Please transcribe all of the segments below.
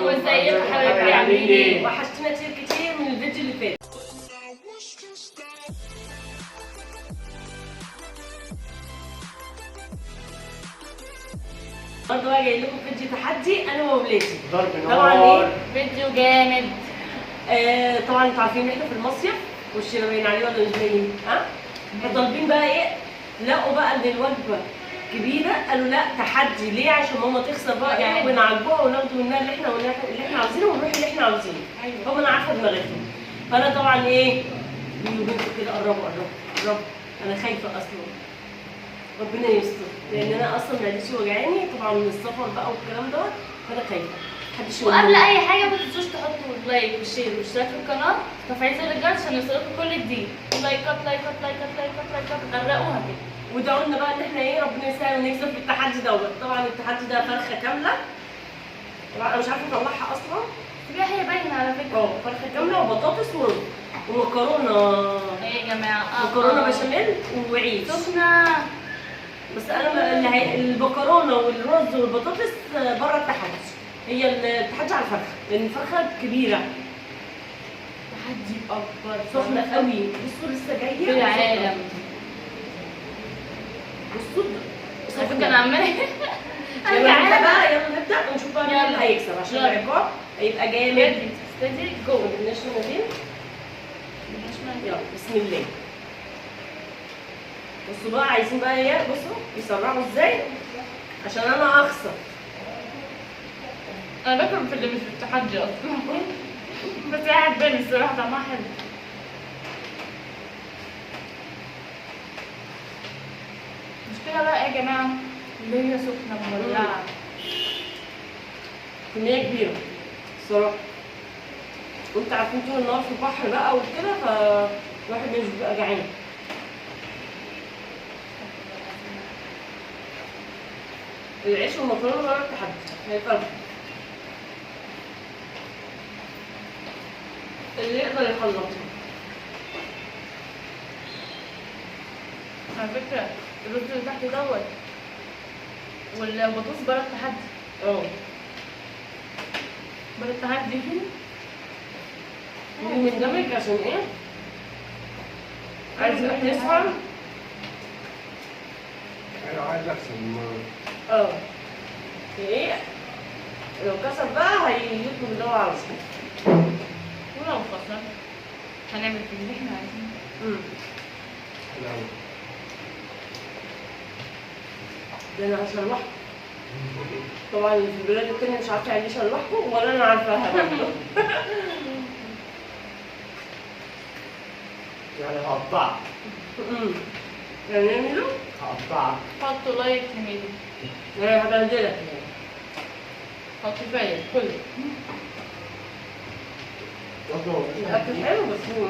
ازيكم حبايبي عاملين ايه؟ وحشتنا كتير من الفيديو اللي فات. النهارده بقى جاي لكم فيديو تحدي انا وولادي. ضرب طبعا نار. فيديو جامد. طبعا انتوا عارفين ان احنا في المصيف والشيء باين عليه ولا مش باين؟ فطالبين بقى ايه؟ لقوا بقى ان الوجبه كبيره، قالوا لا تحدي ليه؟ عشان ماما تخسر بقى يعني ونعجبوها وناخد منها اللي احنا عاوزينه ونروح اللي احنا عاوزينه. ايوه هم انا عارفه دماغتهم. فانا طبعا ايه؟ بيني وبينكم كده قربوا. انا خايفه اصلا. ربنا يستر لان انا اصلا معدتي وجعاني طبعا من السفر بقى والكلام دوت، فانا خايفه. محدش وقبل اي حاجه ما تنسوش تحطوا لايك والشير والاشتراك في القناه وتفعيل زر الجرس عشان يوصلكم كل جديد. لايكات غرقوها كده. ودعوا لنا بقى ان احنا ايه ربنا يسهل ونكسب في التحدي دوت. طبعا التحدي ده فرخه كامله. طبعا انا مش عارفه اطلعها اصلا. هي باينه على فكره. فرخه كامله وبطاطس ورز ومكرونه. ايه يا جماعه؟ مكرونه بشاميل وعيش سخنه. بس انا المكرونه والرز والبطاطس بره التحدي. هي التحدي على الفرخه لان الفرخه كبيره. تحدي اكبر سخنه قوي. بصوا لسه جايه في العالم. بصوا على فكره انا عماله يلا نبدا بقى، يلا نبدا ونشوف بقى مين اللي هيكسب عشان يلا. العقاب هيبقى جامد. استدي جو. ما جبناش مناديل. يلا بسم الله. بصوا بقى عايزين بقى ايه؟ بصوا يسرعوا ازاي عشان انا اخسر. انا باكل في اللي مش في التحدي اصلا بس هي عجباني الصراحه طعمها حلو. المشكله بقى ايه يا جماعه؟ اللي هي سخنه مولعه. كميه كبيره الصراحه. وانت عارفين طول النهار في البحر بقى وكده فالواحد مش بيبقى جعان. العيش والمكرونه بره التحدي هيفرقوا. اللي يقدر يخلصها. على فكره الرز اللي تحت دوت والبطاطس بره التحدي. بره التحدي مندمج عشان ايه؟ عايز الواحد يسهر. انا عايز اكسب المره. ايه؟ لو كسر بقى هيطلب اللي هو عاوزه. ولو خسر هنعمل في اللي احنا عايزينه. ده انا هشرحكم. طبعا في البلاد التانية مش عارفة يعني ايه شرحكم ولا انا عارفاها برضه. يعني هقطعك. يعني نعمله؟ هقطعك. حطوا لايك لميدو. انا هبهدلك. حطوا كفايه كله. الاكل حلو بس هو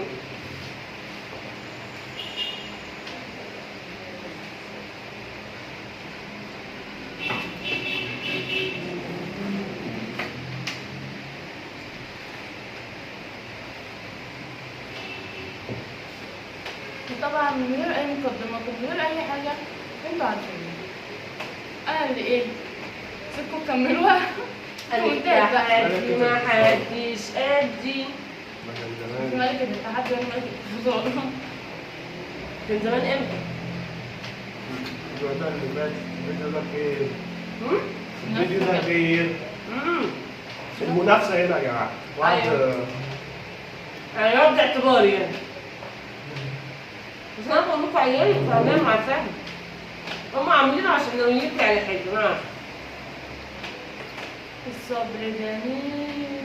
طبعا من غير اي مقدمات ومن غير اي حاجه انتوا عارفين انا اللي ايه سيبكم كملوها. ما حدش قدي. انت ملكة التحدي وانا ملكة الفضول. كان زمان امتى؟ الفيديو ده اللي فات الفيديو ده خير. الفيديو ده نفس خير. المنافسه هنا يا جماعه. واحد يعني رد اعتباري يعني. بس انا بقول لكم عيالي فاهمين عارفاهم. هم عاملينه عشان لو يجي على حاجه انا عارفه. الصبر جميل.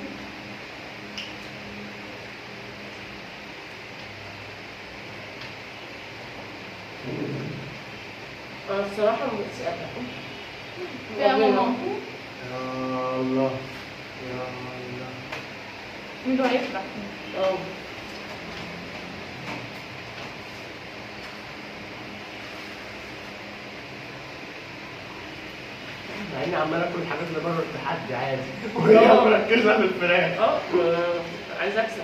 انا الصراحه متسألة. يا ماما يا الله يا الله. مين اللي هيفرح؟ مع اني عمال اكل الحاجات اللي بره التحدي عادي وهي مركزه في الفراخ. عايزه اكسب.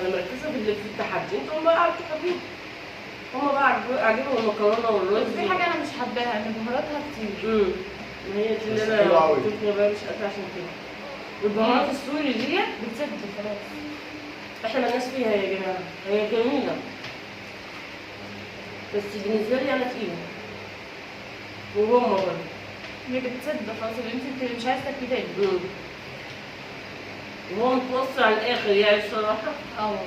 انا مركزه في التحدي. انتوا بقى عارفين حبيبي. هم بقى عاجبهم المكرونه والرز. في حاجه انا مش حباها ان بهاراتها كتير. ما هي دي اللي بس حلوة انا أوي. قلت لك بقى مش قادره عشان كده. والبهارات السوري ديت بتسد خلاص. احنا مالناش فيها يا جماعه، هي جميله بس بالنسبه لي انا تقيله وهم برضه. هي بتسد خلاص اللي انت مش عايزه تاكلي تاني. وهو متوسع على الاخر يعني الصراحه. اه والله.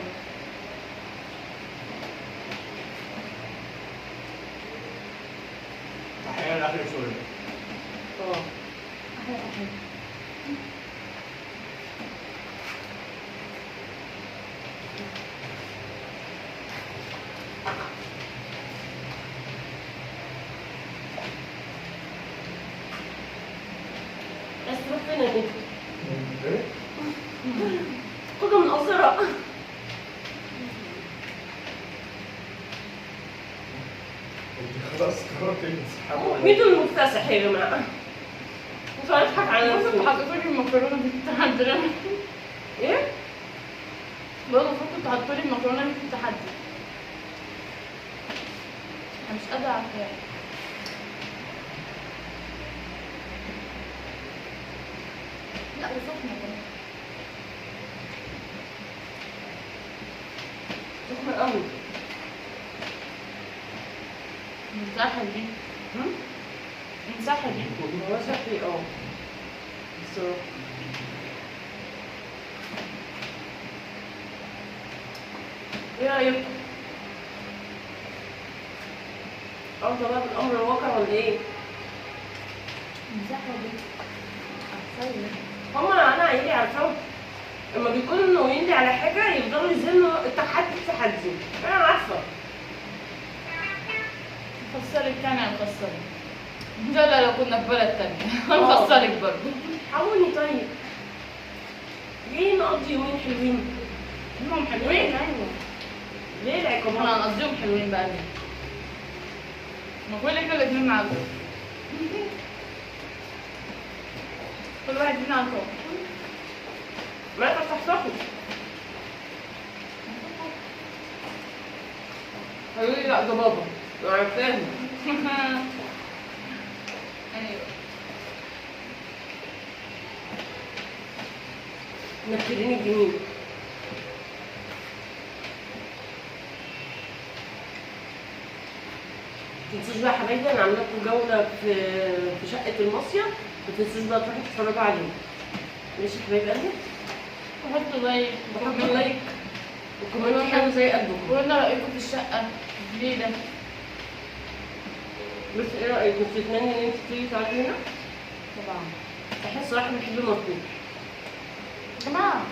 احيانا الاكل سوري. اه احلى احلى. بس تروح فين يا بنتي؟ ايه؟ خدها من قصيرة. انت خلاص قررت تسحبوا. مين دول المكتسح يا جماعة؟ مش هنضحك على بص نفسي. حطيتوا لي المكرونه دي التحدي. ايه؟ بقول المفروض كنتوا حطوا لي المكرونه دي في التحدي. انا مش قادره على الحياه. لا وسخنه كمان. سخنة قوي. مساحه دي. المساحه دي. هو شكلي الصراحة. ايه رأيكم؟ أرضى بقى بالأمر الواقع ولا ايه؟ المساحه دي. احسن. هما أنا عيلي عارفاهم لما بيكونوا ناويين لي على حاجة يفضلوا يزنوا التحدي. أنا عارفة. نخسرك تاني هنخسرك. لا لو كنا في بلد تانية هنخسرك برضه. حاولي طيب. ليه نقضي يومين حلوين؟ هم حلوين ايوه. ليه العقابات؟ احنا هنقضيهم حلوين بقى ليه؟ ما كل احنا الاتنين نعجب. كل واحد فينا عجب. ما تفتحوا. قالوا لي لا ده بابا. أنا عارفاهم. ايوه. مكرين الجميل. متنسوش بقى يا حبايبي انا عامله لكم جوله في شقه المصيف، متنسوش بقى تروحوا تتفرجوا عليهم. ماشي يا حبايب قلبي؟ وحطوا لايك. بحط لايك وكومنت حلو زي قلبكم. وقولنا رايكم في الشقه الجديده. بس ايه رايك؟ مش تتمني ان انت تيجي تقعدي هنا؟ طبعا. احنا الصراحه بنحب المطبوخ. يا جماعه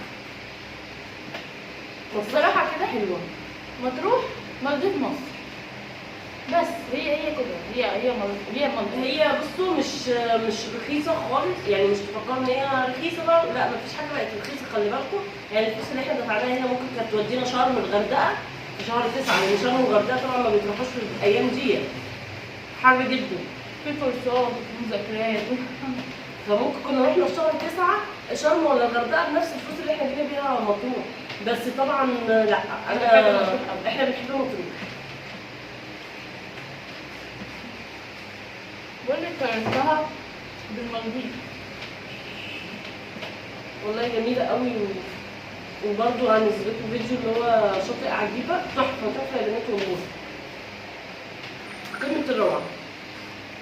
والصراحه كده حلوه. مطروح مالديف مصر. بس هي كده هي مالديف. هي بصوا مش رخيصه خالص، يعني مش تفكروا ان هي رخيصه بقى، لا مفيش حاجه بقت رخيصه خلي بالكم. يعني الفلوس اللي احنا دفعناها هنا ممكن كانت تودينا شرم الغردقه في شهر 9، لان شرم الغردقه طبعا ما بيتروحوش في الايام دي، حر جدا. في كورسات وفي مذاكرات. فممكن كنا رحنا في شهر 9 شرم ولا الغردقه بنفس الفلوس اللي احنا جينا بيها مطروح. بس طبعا لا احنا بنحب مطروح. بقول لك قارنتها بالمالديف. والله جميله قوي وبرضه هنزل لكم فيديو اللي هو شاطئ عجيبه، تحفه يا بنات والله. قمه الروعه.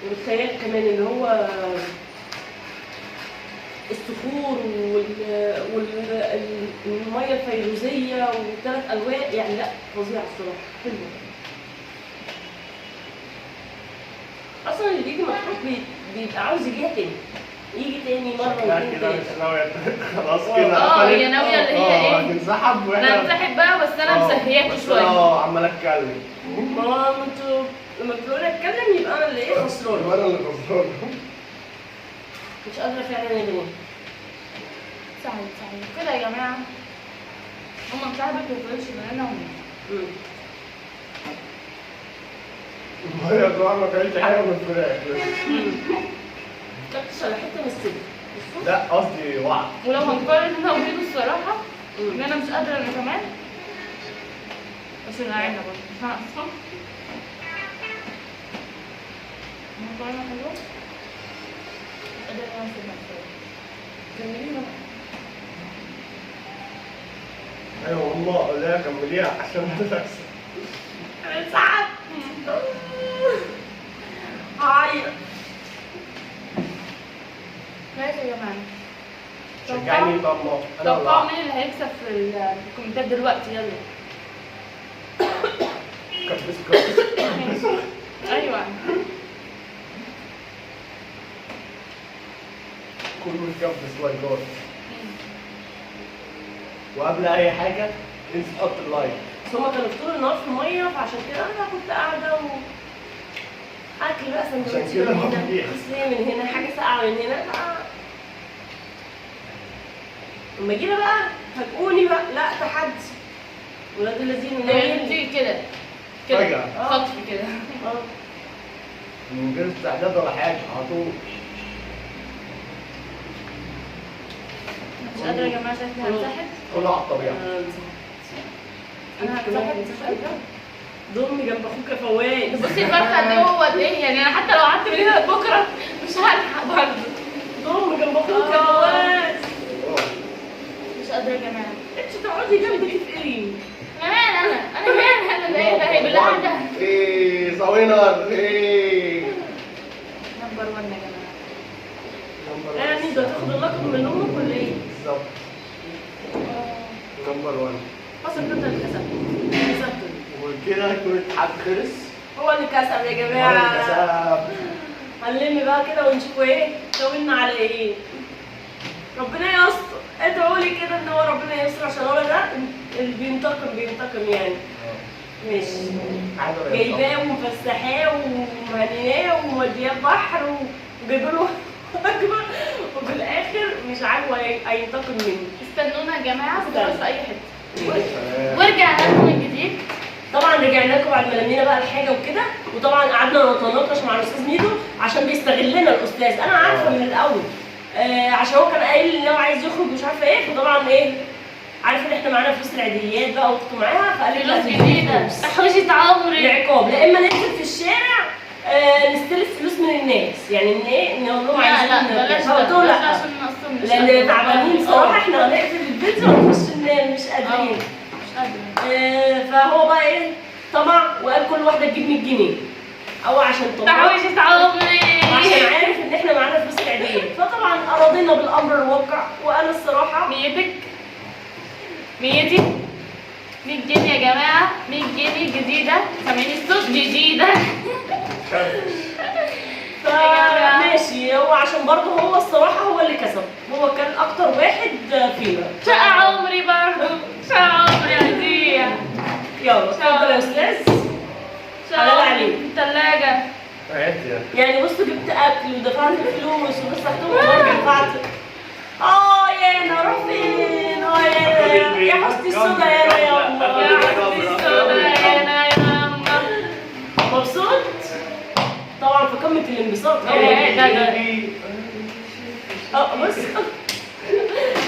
والخيال كمان اللي هو الصخور والميه الفيروزيه والثلاث الوان، يعني لا فظيعه الصراحه حلوه. اصلا اللي بيجي مطروح بيبقى عاوز يجيها تاني، يجي تاني مره واثنين كده تلاته. مش ناوية خلاص كده. هي ناويه اللي هي ايه؟ هتنسحب انا واحنا همسحب بقى بس انا مسهياكوا شويه. عمال اتكلم. ما هو انتوا لما بتقولوا اتكلم يبقى انا اللي ايه خسرانه. وانا اللي خسران. مش قادره فعلا يا بنات. سهل كده يا جماعه. هما مساعدك ما يفضلش معانا مم. وهي طبعا ما كانتش حاجه من الفراخ. كنتش على حته من السجن. لا قصدي وعد. ولو هنقارن انا وبيبي الصراحه ان انا مش قادره انا كمان. بس انا عايزه برضه مش هنقصها. مقارنه حلوه. قادرة امسك نفسي. كمليها بقى. ايوه والله لا كمليها عشان هتكسب. انا ساعات هعيط. ماشي يا جماعة. شجعني طماط انا توقعوا والله مين اللي هيكسب في الكومنتات دلوقتي؟ يلا. كبس. ايوه. كله يكبس لايكات. وقبل اي حاجه انسى تحط اللايك. بس هما كانوا طول النهار في الميه، فعشان كده انا كنت قاعده اكل بقى سندوتش عشان كده من هنا، مبديع. تسلية من هنا، حاجه ساقعه من هنا. لما جينا بقى فاجئوني بقى، لا تحدي ولاد الذين لازم تيجي كده كده فجأة. خطف كده. من غير استعداد ولا حاجه على طول. مش قادرة يا جماعة، شكلي هنسحب. كله على الطبيعه. انا هنسحب مش قادرة. ضمي جنب اخوك يا فواز. بصي الفرخة دي هو قد ايه يعني، انا حتى لو قعدت من هنا بكرة مش هلحق برضه. ضمي جنب اخوك يا فواز. مش قادرة يا جماعة. انت تقعدي جنبك تفقري. انا مال انا ده هي بالقعدة. ايه صوينر ايه. نمبر 1 يا جماعة. يعني ده تاخد اللقب من امك ولا ايه؟ بالظبط. نمبر 1. اصلا انت اللي كسبت. كسبت. وكده يكون الاتحاد خلص. هو اللي كسب يا ولا جماعه. كسب. هنلم بقى كده ونشوف ايه شاورنا على ايه. ربنا يستر، ادعوا لي كده ان هو ربنا يستر، عشان هو ده اللي بينتقم يعني. ماشي. جايباه ومفسحاه ومهنياه ومودياه البحر وجايبه له وجبه، وفي الاخر مش عاجبه هينتقم مني. استنونا يا جماعة في اي حتة. سلام. ورجعنا لكم من جديد. طبعا رجعنا لكم بعد ما لمينا بقى الحاجه وكده، وطبعا قعدنا نتناقش مع الاستاذ ميدو عشان بيستغلنا الاستاذ، انا عارفه من الاول. عشان هو كان قايل ان هو عايز يخرج مش عارفه ايه، فطبعا ايه عارف ان احنا معانا فلوس العيديات بقى واخته معاها، فقال لي فلوس لازم جديدة فلوس. تحويشة عمري. العقاب لا اما ننزل في الشارع نستلف فلوس من الناس، يعني ان ايه نقول لهم لا عايزين بلاش فقلت له ده، بلاش لا، عشان نقسم مش لان قادرة. تعبانين صراحه، احنا هنقفل الفيديو ونخش ننام مش قادرين. مش قادرة. فهو بقى ايه طمع وقال كل واحده تجيب 100 جنيه او عشان طمع تحويشة عمري. عشان عارف ان احنا معانا فلوس العيديات، فطبعا اراضينا بالامر الواقع. وانا الصراحه نيتك نيتي 100 جنيه يا جماعة، 100 جنيه جديدة، سامعين الصوت جديدة. فماشي، هو عشان برضه هو الصراحه هو اللي كسب، هو كان اكتر واحد فينا. شقة عمري برضه، شقة عمري هدية. يلا اتفضل يا استاذ. حلال عليك. الثلاجة. يعني بصوا جبت اكل ودفعت فلوس ونصحتهم والله دفعت. يا انا اروح فين؟ يا حسني السودا يا الله. يا حسني السودا يا انا يا ماما. مبسوط؟ طبعا في قمة الانبساط. بص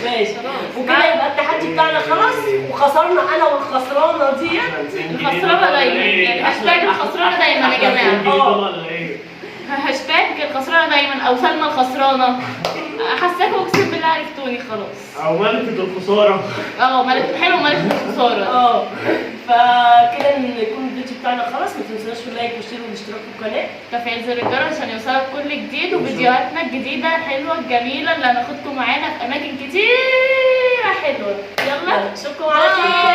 ماشي وكده يبقى التحدي بتاعنا خلاص، وخسرنا انا والخسرانه ديت. الخسرانة دايما، يعني هاشتاج الخسرانة دايما يا جماعة. هاشتاج الخسرانة دايما او سلمى الخسرانة. حاساكم اقسم بالله عرفتوني خلاص. او ملكة الخسارة. حلو ملكة الخسارة. فكده يكون الفيديو بتاعنا خلاص. ما تنسوش اللايك والشير والاشتراك في القناه، تفعيل زر الجرس عشان يوصلك كل جديد، وفيديوهاتنا الجديدة الحلوة الجميلة اللي هناخدكم معانا في اماكن كتير حلوة. يلا اشوفكم على خير.